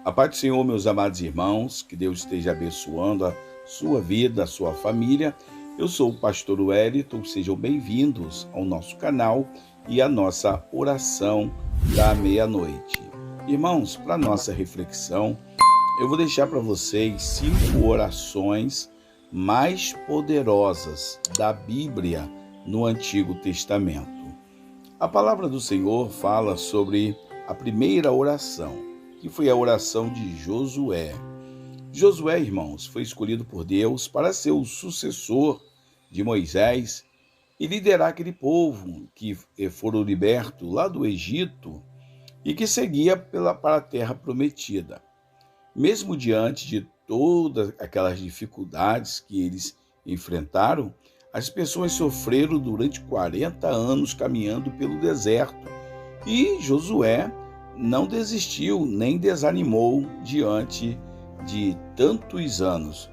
A paz do Senhor, meus amados irmãos, que Deus esteja abençoando a sua vida, a sua família. Eu sou o pastor Wellington, sejam bem-vindos ao nosso canal e à nossa oração da meia-noite. Irmãos, para nossa reflexão, eu vou deixar para vocês 5 orações mais poderosas da Bíblia no Antigo Testamento. A palavra do Senhor fala sobre a primeira oração, que foi a oração de Josué. Josué, irmãos, foi escolhido por Deus para ser o sucessor de Moisés e liderar aquele povo que foram libertos lá do Egito e que seguia para a terra prometida. Mesmo diante de todas aquelas dificuldades que eles enfrentaram, as pessoas sofreram durante 40 anos caminhando pelo deserto. E Josué não desistiu nem desanimou diante de tantos anos,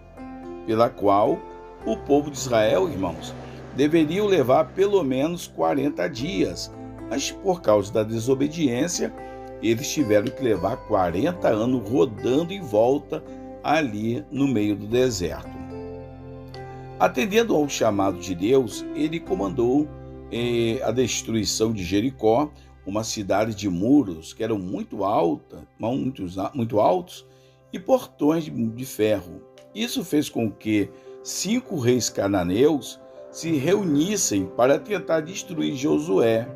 pela qual o povo de Israel, irmãos, deveria levar pelo menos 40 dias, mas por causa da desobediência, eles tiveram que levar 40 anos rodando em volta ali no meio do deserto. Atendendo ao chamado de Deus, ele comandou a destruição de Jericó, uma cidade de muros que eram muito altos e portões de ferro. Isso fez com que 5 reis cananeus se reunissem para tentar destruir Josué.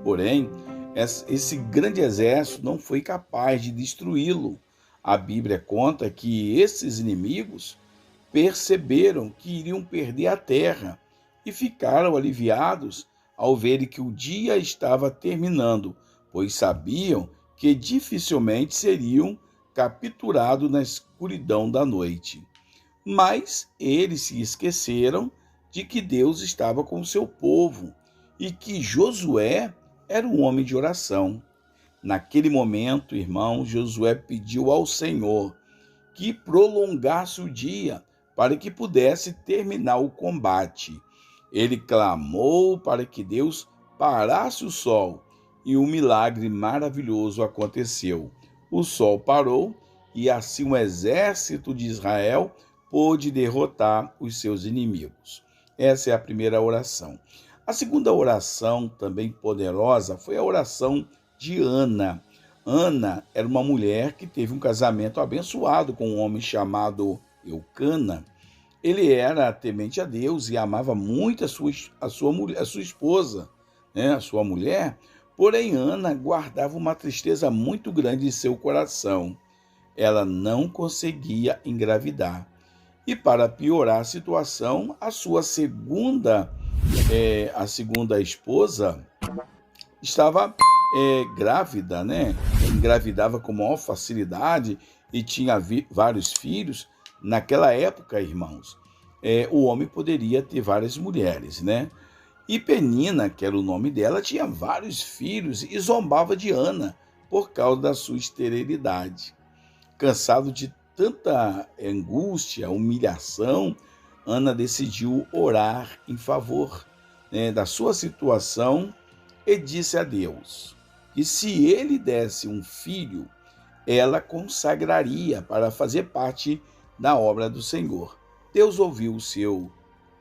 Porém, esse grande exército não foi capaz de destruí-lo. A Bíblia conta que esses inimigos perceberam que iriam perder a terra e ficaram aliviados ao verem que o dia estava terminando, pois sabiam que dificilmente seriam capturados na escuridão da noite. Mas eles se esqueceram de que Deus estava com o seu povo e que Josué era um homem de oração. Naquele momento, irmão, Josué pediu ao Senhor que prolongasse o dia para que pudesse terminar o combate. Ele clamou para que Deus parasse o sol e um milagre maravilhoso aconteceu. O sol parou e assim o exército de Israel pôde derrotar os seus inimigos. Essa é a primeira oração. A segunda oração, também poderosa, foi a oração de Ana. Ana era uma mulher que teve um casamento abençoado com um homem chamado Eucana. Ele era temente a Deus e amava muito a sua esposa, a sua mulher. Porém, Ana guardava uma tristeza muito grande em seu coração. Ela não conseguia engravidar. E para piorar a situação, a segunda esposa estava grávida, engravidava com maior facilidade e tinha vários filhos. Naquela época, irmãos, o homem poderia ter várias mulheres, E Penina, que era o nome dela, tinha vários filhos e zombava de Ana por causa da sua esterilidade. Cansado de tanta angústia, humilhação, Ana decidiu orar em favor da sua situação e disse a Deus que se ele desse um filho, ela consagraria para fazer parte da obra do Senhor. Deus ouviu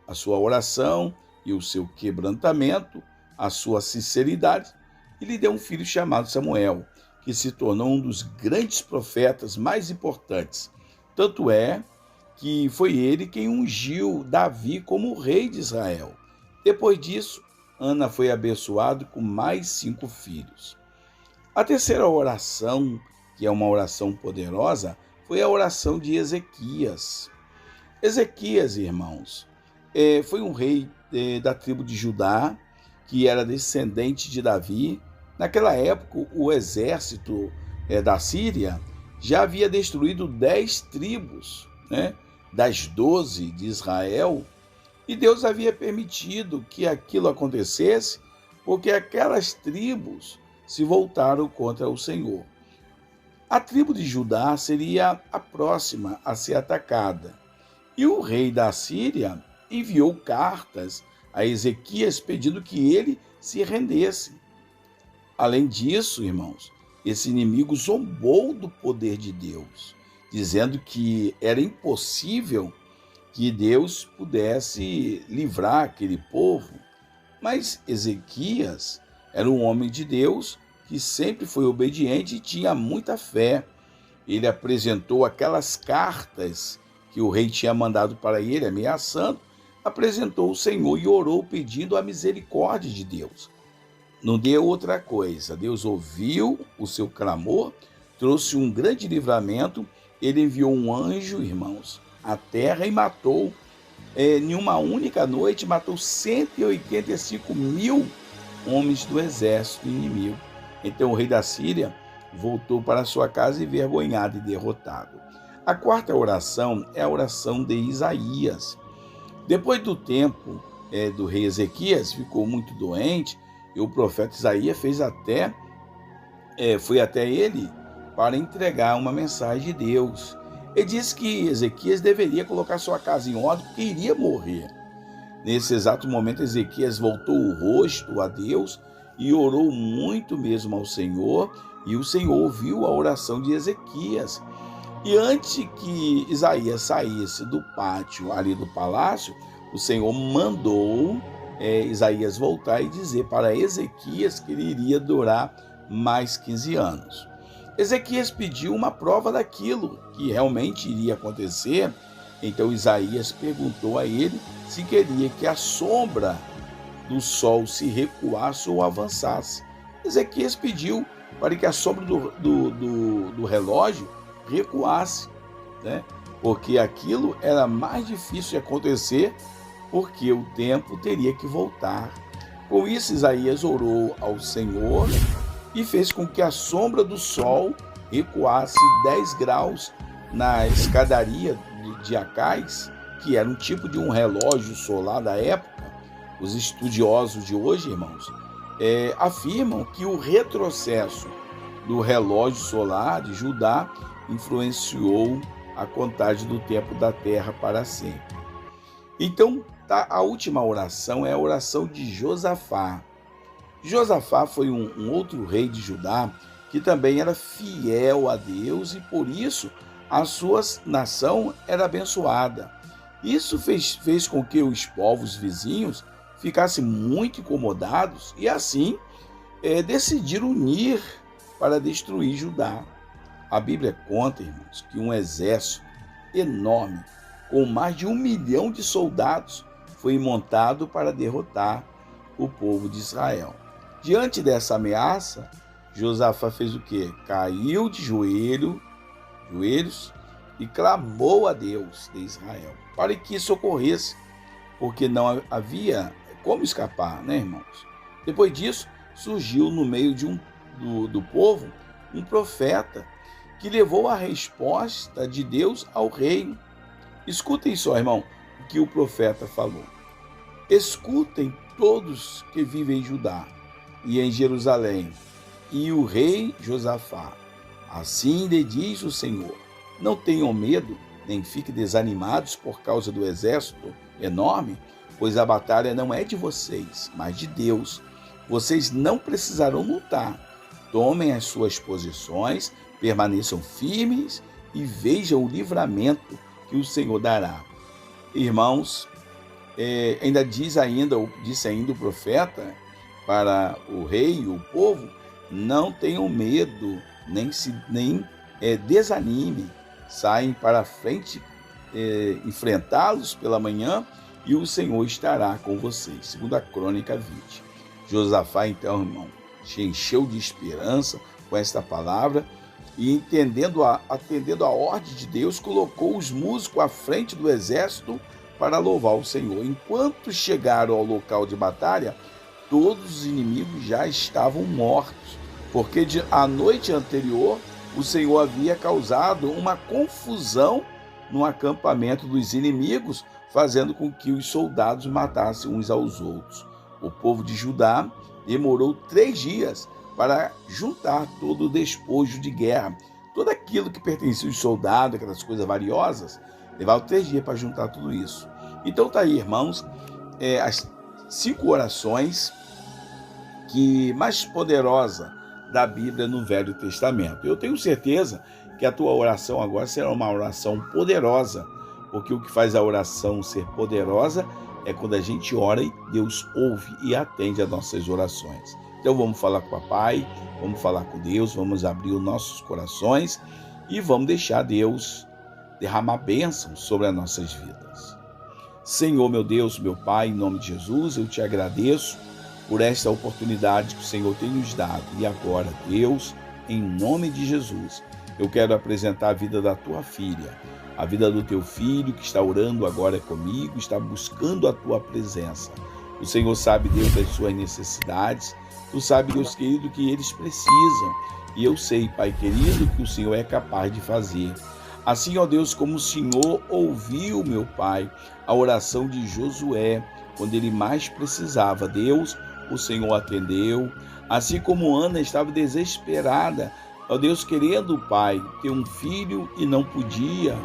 a sua oração e o seu quebrantamento, a sua sinceridade, e lhe deu um filho chamado Samuel, que se tornou um dos grandes profetas mais importantes. Tanto é que foi ele quem ungiu Davi como rei de Israel. Depois disso, Ana foi abençoada com mais 5 filhos. A terceira oração, que é uma oração poderosa, foi a oração de Ezequias. Ezequias, irmãos, foi um rei da tribo de Judá, que era descendente de Davi. Naquela época, o exército da Síria já havia destruído 10 tribos, das 12 de Israel, e Deus havia permitido que aquilo acontecesse porque aquelas tribos se voltaram contra o Senhor. A tribo de Judá seria a próxima a ser atacada. E o rei da Síria enviou cartas a Ezequias pedindo que ele se rendesse. Além disso, irmãos, esse inimigo zombou do poder de Deus, dizendo que era impossível que Deus pudesse livrar aquele povo. Mas Ezequias era um homem de Deus que sempre foi obediente e tinha muita fé. Ele apresentou aquelas cartas que o rei tinha mandado para ele, ameaçando, apresentou o Senhor e orou pedindo a misericórdia de Deus. Não deu outra coisa. Deus ouviu o seu clamor, trouxe um grande livramento. Ele enviou um anjo, irmãos, à terra e matou, em uma única noite, matou 185 mil homens do exército inimigo. Então o rei da Síria voltou para sua casa envergonhado e derrotado. A quarta oração é a oração de Isaías. Depois do tempo do rei Ezequias, ficou muito doente, e o profeta Isaías foi até ele para entregar uma mensagem de Deus. Ele disse que Ezequias deveria colocar sua casa em ordem porque iria morrer. Nesse exato momento, Ezequias voltou o rosto a Deus e orou muito mesmo ao Senhor, e o Senhor ouviu a oração de Ezequias. E antes que Isaías saísse do pátio ali do palácio, o Senhor mandou Isaías voltar e dizer para Ezequias que ele iria durar mais 15 anos. Ezequias pediu uma prova daquilo que realmente iria acontecer. Então Isaías perguntou a ele se queria que a sombra do sol se recuasse ou avançasse. Ezequias pediu para que a sombra do relógio recuasse, né? Porque aquilo era mais difícil de acontecer, porque o tempo teria que voltar. Com isso, Isaías orou ao Senhor e fez com que a sombra do sol recuasse 10 graus na escadaria de Acais, que era um tipo de um relógio solar da época. Os estudiosos de hoje, irmãos, afirmam que o retrocesso do relógio solar de Judá influenciou a contagem do tempo da terra para sempre. Então, a última oração é a oração de Josafá. Josafá foi um outro rei de Judá que também era fiel a Deus e por isso a sua nação era abençoada. Isso fez com que os povos vizinhos ficassem muito incomodados e assim decidiram unir para destruir Judá. A Bíblia conta, irmãos, que um exército enorme, com mais de 1 milhão de soldados, foi montado para derrotar o povo de Israel. Diante dessa ameaça, Josafá fez o quê? Caiu de joelhos e clamou a Deus de Israel para que socorresse, porque não havia como escapar, né, irmãos? Depois disso, surgiu no meio do povo um profeta que levou a resposta de Deus ao rei. Escutem só, irmão, o que o profeta falou. Escutem todos que vivem em Judá e em Jerusalém, e o rei Josafá. Assim lhe diz o Senhor: não tenham medo, nem fiquem desanimados por causa do exército enorme, pois a batalha não é de vocês, mas de Deus. Vocês não precisarão lutar. Tomem as suas posições, permaneçam firmes e vejam o livramento que o Senhor dará. Irmãos, disse ainda o profeta para o rei e o povo: não tenham medo, nem desanimem. Saem para a frente enfrentá-los pela manhã e o Senhor estará com vocês. 2 Crônica 20. Josafá, então, irmão, se encheu de esperança com esta palavra e, atendendo a ordem de Deus, colocou os músicos à frente do exército para louvar o Senhor. Enquanto chegaram ao local de batalha, todos os inimigos já estavam mortos, porque a noite anterior o Senhor havia causado uma confusão no acampamento dos inimigos, fazendo com que os soldados matassem uns aos outros. O povo de Judá demorou 3 dias para juntar todo o despojo de guerra. Tudo aquilo que pertencia aos soldados, aquelas coisas valiosas, levava 3 dias para juntar tudo isso. Então tá aí, irmãos, as 5 orações que mais poderosa da Bíblia no Velho Testamento. Eu tenho certeza que a tua oração agora será uma oração poderosa, porque o que faz a oração ser poderosa é quando a gente ora e Deus ouve e atende às nossas orações. Então vamos falar com o Papai, vamos falar com Deus, vamos abrir os nossos corações e vamos deixar Deus derramar bênçãos sobre as nossas vidas. Senhor, meu Deus, meu Pai, em nome de Jesus, eu te agradeço por esta oportunidade que o Senhor tem nos dado. E agora, Deus, em nome de Jesus, eu quero apresentar a vida da tua filha, a vida do teu filho que está orando agora comigo, está buscando a tua presença. O Senhor sabe, Deus, das suas necessidades. Tu sabe, Deus querido, que eles precisam. E eu sei, Pai querido, que o Senhor é capaz de fazer. Assim, ó Deus, como o Senhor ouviu, meu Pai, a oração de Josué, quando ele mais precisava, Deus, o Senhor atendeu. Assim como Ana estava desesperada, ó Deus, querendo, Pai, ter um filho e não podia,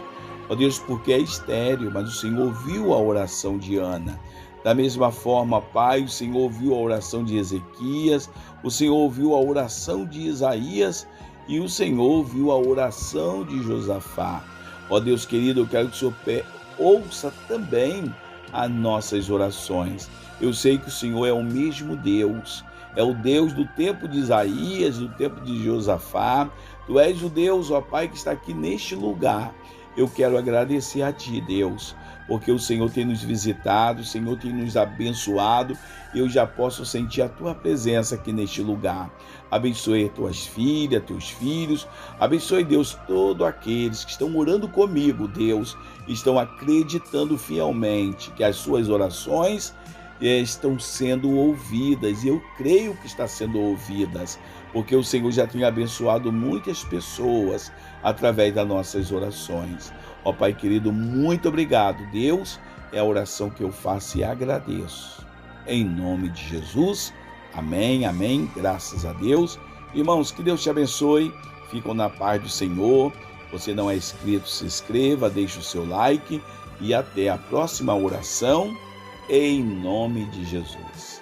ó Deus, porque é estéril, mas o Senhor ouviu a oração de Ana. Da mesma forma, Pai, o Senhor ouviu a oração de Ezequias, o Senhor ouviu a oração de Isaías e o Senhor ouviu a oração de Josafá. Ó Deus querido, eu quero que o Senhor ouça também as nossas orações. Eu sei que o Senhor é o mesmo Deus, é o Deus do tempo de Isaías, do tempo de Josafá. Tu és o Deus, ó Pai, que está aqui neste lugar. Eu quero agradecer a Ti, Deus, porque o Senhor tem nos visitado, o Senhor tem nos abençoado. Eu já posso sentir a Tua presença aqui neste lugar. Abençoe as Tuas filhas, Teus filhos. Abençoe, Deus, todos aqueles que estão orando comigo, Deus, estão acreditando fielmente que as suas orações estão sendo ouvidas, e eu creio que está sendo ouvidas, porque o Senhor já tem abençoado muitas pessoas através das nossas orações. Ó Pai querido, muito obrigado. Deus, é a oração que eu faço e agradeço. Em nome de Jesus, amém, amém, graças a Deus. Irmãos, que Deus te abençoe, ficam na paz do Senhor. Você não é inscrito, se inscreva, deixe o seu like e até a próxima oração. Em nome de Jesus.